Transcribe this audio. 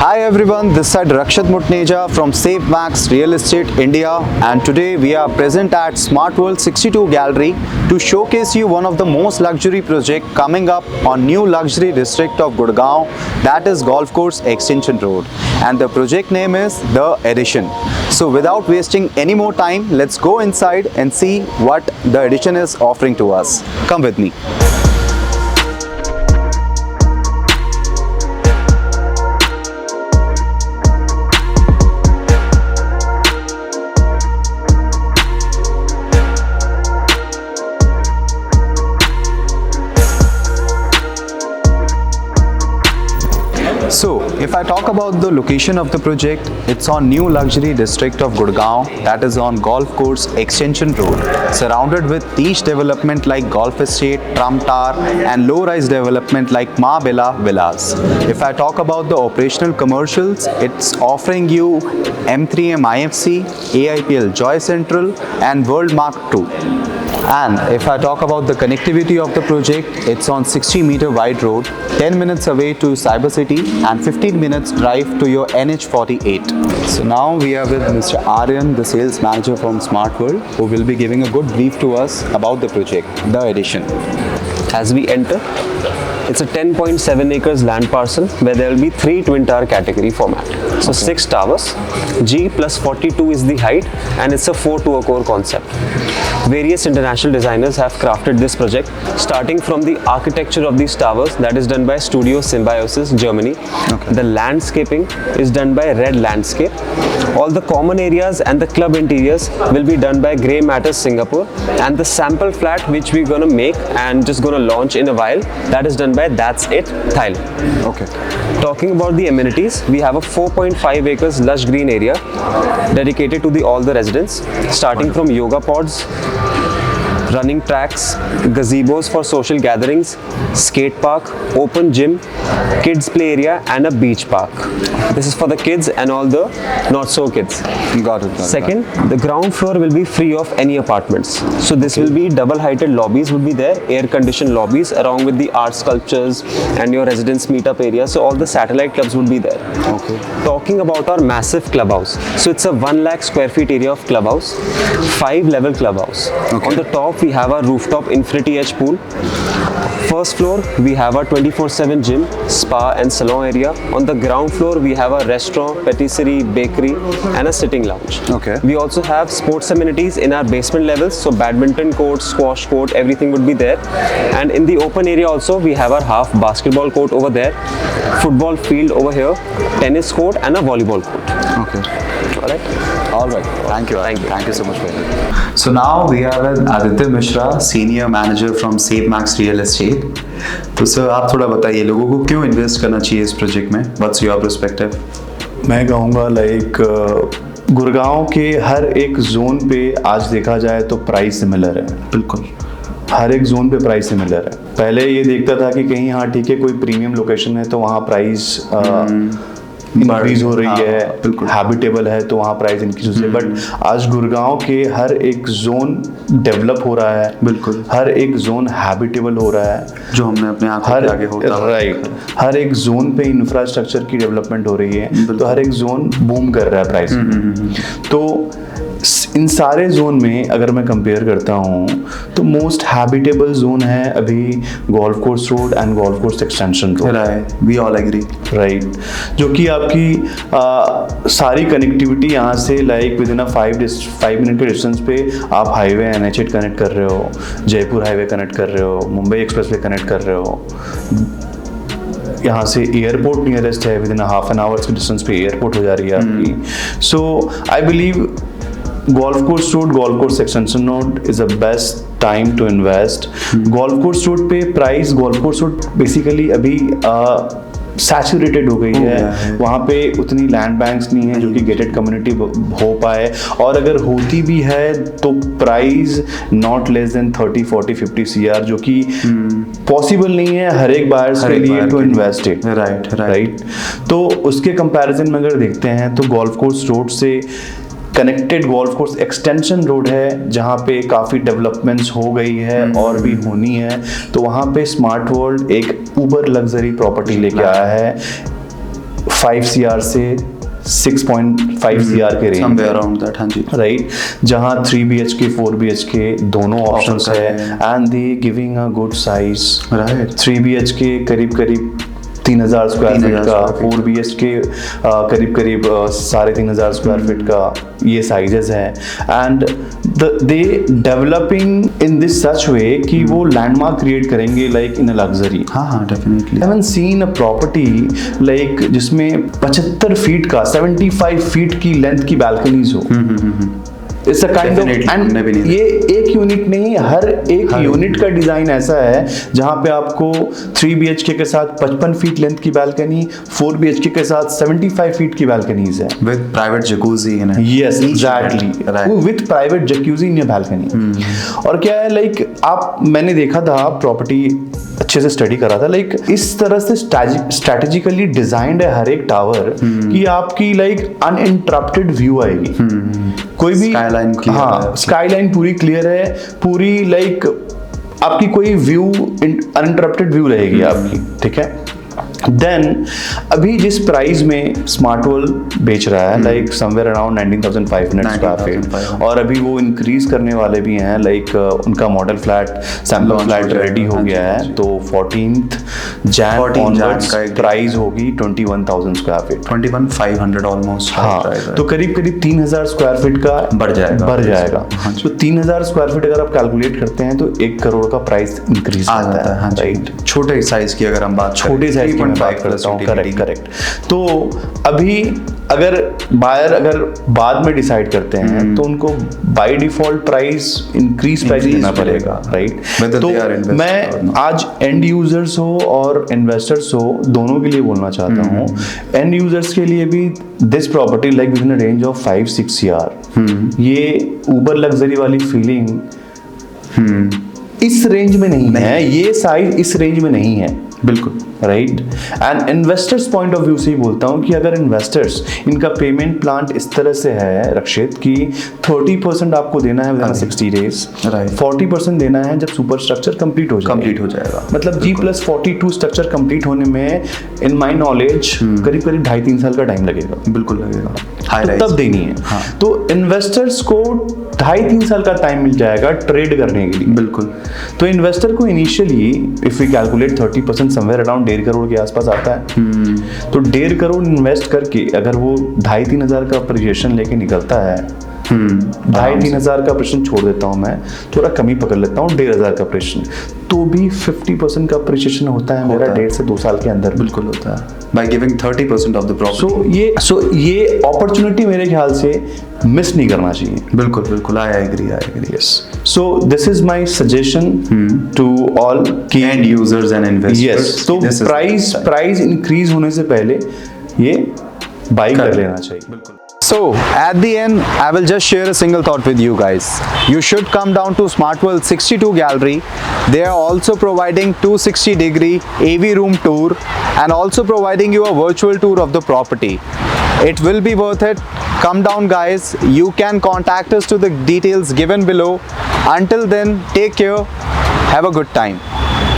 Hi everyone, this side Rakshit Mutneja from SafeMax Real Estate India, and today we are present at Smart World 62 Gallery to showcase you one of the most luxury project coming up on new luxury district of Gurgaon, that is Golf Course Extension Road, and the project name is The Edition. So without wasting any more time, let's go inside and see what The Edition is offering to us. Come with me. So, if I talk about the location of the project, it's on new luxury district of Gurgaon, that is on Golf Course Extension Road, surrounded with niche development like Golf Estate, Tram Tower and low-rise development like Ma Bella Villas. If I talk about the operational commercials, it's offering you M3M IFC, AIPL Joy Central and World Mark II. And if I talk about the connectivity of the project, it's on 60-meter wide road, 10 minutes away to Cyber City and 15 minutes drive to your NH48. So now we are with Mr. Aryan, the sales manager from Smart World, who will be giving a good brief to us about the project, The Edition. As we enter, it's a 10.7 acres land parcel where there will be 3 twin tower category format. So 6 towers, G plus 42 is the height, and it's a 4 to a core concept. Various international designers have crafted this project, starting from the architecture of these towers that is done by Studio Symbiosis, Germany. The landscaping is done by Red Landscape. All the common areas and the club interiors will be done by Grey Matter, Singapore, and the sample flat which we're gonna make and just gonna launch in a while, that is done by That's It, Thailand. Okay. Talking about the amenities, we have a 4.5 acres lush green area dedicated to all the residents, starting from yoga pods, running tracks, gazebos for social gatherings, skate park, open gym, kids play area and a beach park. This is for the kids and all the not so kids. Got it. Second, the ground floor will be free of any apartments. So this will be double heighted lobbies would be there, air conditioned lobbies along with the art sculptures and your residence meetup area. So all the satellite clubs would be there. Okay. Talking about our massive clubhouse. So it's a 1 lakh square feet area of clubhouse, 5 level clubhouse. Okay. On the top we have a rooftop infinity edge pool. First floor we have a 24/7 gym, spa and salon area. On the ground floor we have a restaurant, patisserie, bakery and a sitting lounge. Okay. We also have sports amenities in our basement levels, so badminton court, squash court, everything would be there. And in the open area also we have our half basketball court over there, football field over here, tennis court and a volleyball court. Okay. All right. Thank you so much for that. So now we are with Aditya Mishra, Senior Manager from SafeMax Real Estate. तो sir आप थोड़ा बताइए लोगों को क्यों invest करना चाहिए इस प्रोजेक्ट में? What's your perspective? मैं कहूँगा गुड़गांव के हर एक जोन पे आज देखा जाए तो प्राइस सिमिलर है। बिल्कुल, हर एक जोन पे प्राइस सिमिलर है। पहले ये देखता था कि कहीं हाँ ठीक है कोई प्रीमियम लोकेशन है तो वहाँ प्राइस इंक्रीज हो रही है, हैबिटेबल है तो वहाँ प्राइस इंक्रीज हो रही है। बट आज गुड़गांव के हर एक जोन डेवलप हो रहा है, बिल्कुल, हर एक जोन हैबिटेबल हो रहा है, जो हमने अपने आंखों के आगे होता है। राइट, हर एक जोन पे इंफ्रास्ट्रक्चर की डेवलपमेंट हो रही है, तो हर एक जोन बूम कर रहा है प्राइस। तो इन सारे जोन में अगर मैं कंपेयर करता हूँ तो मोस्ट हैबिटेबल जोन है अभी golf course road and golf course extension road. We all agree, right, जो कि आपकी सारी कनेक्टिविटी यहाँ से विद इन 5 मिनट के डिस्टेंस पे आप हाईवे NH8 कनेक्ट कर रहे हो, जयपुर हाईवे कनेक्ट कर रहे हो, मुंबई एक्सप्रेसवे कनेक्ट कर रहे हो, यहाँ से एयरपोर्ट नियरेस्ट है, with in half an hours के डिस्टेंस पे एयरपोर्ट हो जा रही है आपकी। So I believe Golf Course Road, Golf Course Extension Road is the best time to invest. Golf Course Road पे price, Golf Course Road basically अभी saturated हो गई है, वहाँ पे उतनी लैंड बैंक्स नहीं है जो कि गेटेड कम्युनिटी हो पाए, और अगर होती भी है तो price not less than 30, 40, 50 CR, जो कि पॉसिबल नहीं है हर एक बायर्स के लिए टू इन्वेस्ट इट। राइट, तो उसके कंपैरिजन में अगर देखते हैं तो गोल्फ कोर्स रोड से connected golf course extension road है जहाँ पे काफ़ी डेवलपमेंट्स हो गई है और भी होनी है, तो वहाँ पे स्मार्ट वर्ल्ड एक ऊबर लग्जरी प्रॉपर्टी लेके आया है 5 CR से 6.5 CR के रेंज, समवेयर अराउंड दैट, हाँ जी। राइट, जहाँ 3 BHK 4 BHK दोनों ऑप्शंस Offer है है। And they giving a good size. Right. 3 BHK करीब करीब 3000 स्क्वायर फीट 3000 का, square 4 BHK करीब करीब 3500 स्क्वायर फीट का ये साइजेस है। And they developing in this such way कि वो लैंडमार्क क्रिएट करेंगे लाइक इन अ लग्जरी। हाँ हाँ, definitely. I haven't seen a property like जिसमें 75 फीट का 75 फीट की लेंथ की बैल्कनीज हो। It's a kind of, Definitely, and हमने भी नहीं ये एक यूनिट नहीं, हर एक यूनिट का डिजाइन ऐसा है जहां पे आपको 3 BHK के साथ 55 फीट लेंथ की बैल्कनी, 4 BHK के साथ 75 फीट की बैल्कनीज है। With private jacuzzi in it. Yes, Each exactly. unit, right. With private jacuzzi in your balcony. और क्या है लाइक मैंने देखा था प्रॉपर्टी अच्छे से स्टडी करा था, लाइक इस तरह से स्ट्रेटेजिकली डिजाइंड है हर एक टावर कि आपकी लाइक अनइंटरप्टेड व्यू आएगी। कोई भी Skyline clear हाँ, है। स्काईलाइन पूरी क्लियर है, पूरी लाइक आपकी कोई व्यू अनइंटरप्टेड व्यू रहेगी आपकी, ठीक है। देन अभी जिस प्राइस में स्मार्ट वर्ल्ड बेच रहा है like somewhere around 19,500 square feet, 19,500 और अभी वो इंक्रीज करने वाले भी हैं, लाइक उनका model flat sample Launch flat हो जाएगा, रेडी हो हाँ जी, गया हाँ है। जी। तो 14th Jan 14 onwards Jan का एक प्राइस होगी 21,000 स्क्वायर फीट। 21,500 ऑलमोस्ट। हाँ, तो करीब करीब 3,000 स्क्वायर फीट का बढ़ जाएगा। हाँ जी। तो 3,000 स्क्वायर फीट अगर आप कैलकुलेट करते हैं तो 1 करोड़ का प्राइस इंक्रीज आ जाता है, हाँ जी। राइट। छोटे साइज की अगर हम बात करें, छोटे साइज की मैं बात 3.5 करता हूँ, plus करेक्ट करेक्ट। तो अभी अगर बायर अगर बाद में डिसाइड करते हैं तो उनको by default price increase price Increase देना मिलेगा, पड़ेगा, राइट। whether तो they are invested or मैं not. आज एंड यूजर्स हो और इन्वेस्टर्स हो दोनों के लिए बोलना चाहता हूँ। एंड यूजर्स के लिए भी this property like with in a range of 5-6 CR, ये ऊबर लग्जरी वाली फीलिंग इस रेंज में नहीं है, ये साइज इस रेंज में नहीं है, बिल्कुल। Right. And investors point of view से ही बोलता हूँ कि अगर इन्वेस्टर्स इनका पेमेंट प्लान इस तरह से है रक्षित कि 30% आपको देना है विद 60 डेज, Right. 40% देना है जब सुपर स्ट्रक्चर कंप्लीट हो जाएगा। मतलब G+42 स्ट्रक्चर कंप्लीट होने में इन माय नॉलेज करीब करीब 2.5-3 साल का टाइम लगेगा, बिल्कुल लगेगा। तो तब देनी है। हाँ। तो इन्वेस्टर्स को 2.5-3 साल का टाइम मिल जाएगा ट्रेड करने के लिए, बिल्कुल। तो इन्वेस्टर को initially if we calculate 30% somewhere around 1.5 crore के आसपास आता है। तो 1.5 करोड़ इन्वेस्ट करके अगर वो 2,500-3 हजार का अप्रिशिएशन लेके निकलता है, 2,500-3 हजार का अप्रिशिएशन छोड़ देता हूँ मैं, थोड़ा कम ही पकड़ लेता हूँ 1,500 हजार का अप्रिशिएशन, तो भी 50% का अप्रिशिएशन होता है मेरा 1.5 से 2 साल के अंदर। बिल्कुल होता है, by giving 30% of the property. So ये अपॉर्चुनिटी मेरे ख्याल से मिस नहीं करना चाहिए। बिल्कुल बिल्कुल, I agree yes. So this is my suggestion to all की end users and investors. Yes, तो प्राइस इंक्रीज होने से पहले ये बाई कर लेना चाहिए। So, at the end, I will just share a single thought with you guys. You should come down to Smart World 62 Gallery. They are also providing 260-degree AV room tour and also providing you a virtual tour of the property. It will be worth it. Come down, guys. You can contact us to the details given below. Until then, take care. Have a good time.